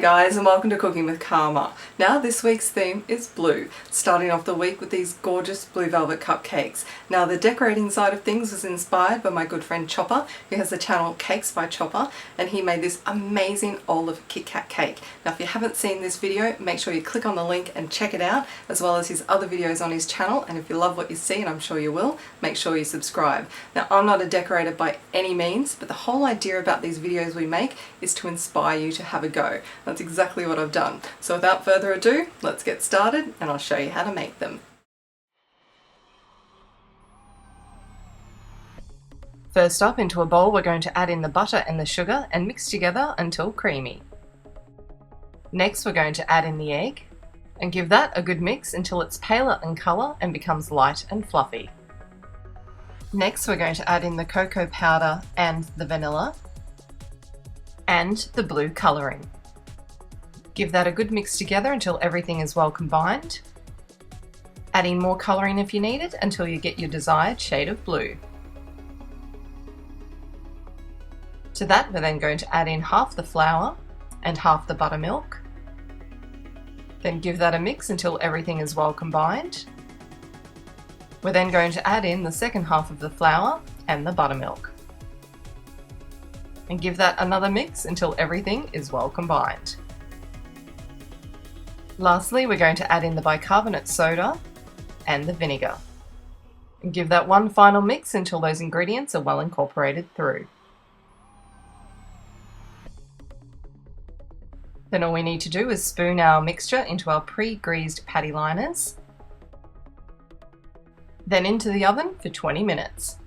guys, and welcome to Cooking with Karma. Now this week's theme is blue, starting off the week with these gorgeous blue velvet cupcakes. Now the decorating side of things was inspired by my good friend Chopper, who has the channel Cakes by Chopper, and he made this amazing olive Kit Kat cake. Now if you haven't seen this video, make sure you click on the link and check it out, as well as his other videos on his channel, and if you love what you see, and I'm sure you will, make sure you subscribe. Now I'm not a decorator by any means, but the whole idea about these videos we make is to inspire you to have a go. That's exactly what I've done. So without further ado, let's get started and I'll show you how to make them. First up, into a bowl we're going to add in the butter and the sugar and mix together until creamy. Next we're going to add in the egg and give that a good mix until it's paler in colour and becomes light and fluffy. Next we're going to add in the cocoa powder and the vanilla and the blue colouring. Give that a good mix together until everything is well combined. Add in more colouring if you need it until you get your desired shade of blue. To that we're then going to add in half the flour and half the buttermilk. Then give that a mix until everything is well combined. We're then going to add in the second half of the flour and the buttermilk. And give that another mix until everything is well combined. Lastly, we're going to add in the bicarbonate soda and the vinegar. And give that one final mix until those ingredients are well incorporated through. Then all we need to do is spoon our mixture into our pre-greased patty liners. Then into the oven for 20 minutes.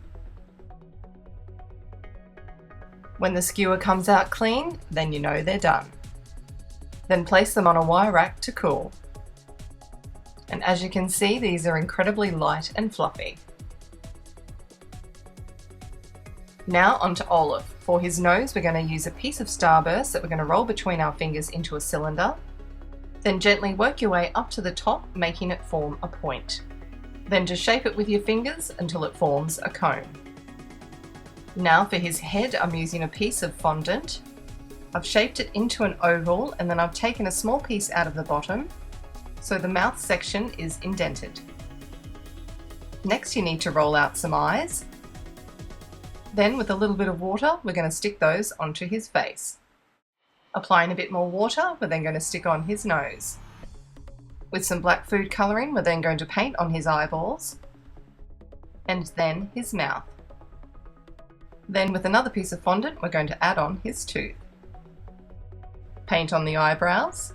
When the skewer comes out clean, then you know they're done. Then place them on a wire rack to cool. And as you can see, these are incredibly light and fluffy. Now onto Olaf. For his nose, we're going to use a piece of starburst that we're going to roll between our fingers into a cylinder. Then gently work your way up to the top, making it form a point. Then just shape it with your fingers until it forms a cone. Now for his head, I'm using a piece of fondant. I've shaped it into an oval and then I've taken a small piece out of the bottom, so the mouth section is indented. Next you need to roll out some eyes. Then with a little bit of water, we're going to stick those onto his face. Applying a bit more water, we're then going to stick on his nose. With some black food colouring, we're then going to paint on his eyeballs and then his mouth. Then with another piece of fondant, we're going to add on his tooth. Paint on the eyebrows.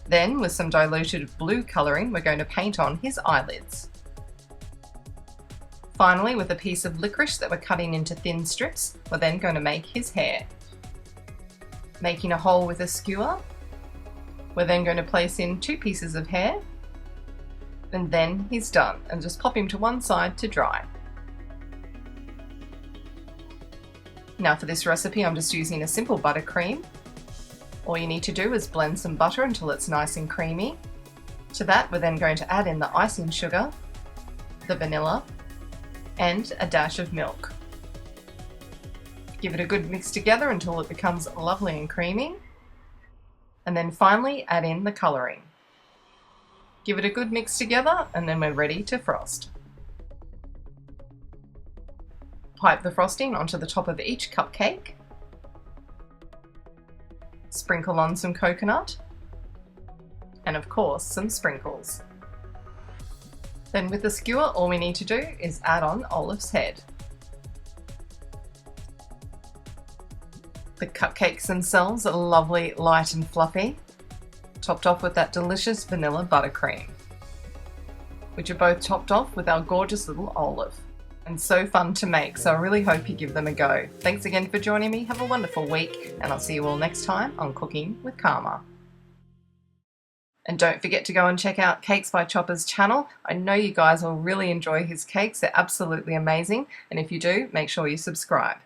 Then with some diluted blue colouring, we're going to paint on his eyelids. Finally, with a piece of licorice that we're cutting into thin strips, we're then going to make his hair. Making a hole with a skewer, we're then going to place in 2 pieces of hair, and then he's done, and just pop him to one side to dry. Now for this recipe, I'm just using a simple buttercream. All you need to do is blend some butter until it's nice and creamy. To that, we're then going to add in the icing sugar, the vanilla, and a dash of milk. Give it a good mix together until it becomes lovely and creamy. And then finally add in the colouring. Give it a good mix together and then we're ready to frost. Pipe the frosting onto the top of each cupcake. Sprinkle on some coconut. And of course some sprinkles. Then with the skewer, all we need to do is add on Olaf's head. The cupcakes themselves are lovely, light and fluffy, topped off with that delicious vanilla buttercream, which are both topped off with our gorgeous little Olaf. And so fun to make, so I really hope you give them a go. Thanks again for joining me, have a wonderful week, and I'll see you all next time on Cooking with Karma. And don't forget to go and check out Cakes by Chopper's channel. I know you guys will really enjoy his cakes, they're absolutely amazing, and if you do, make sure you subscribe.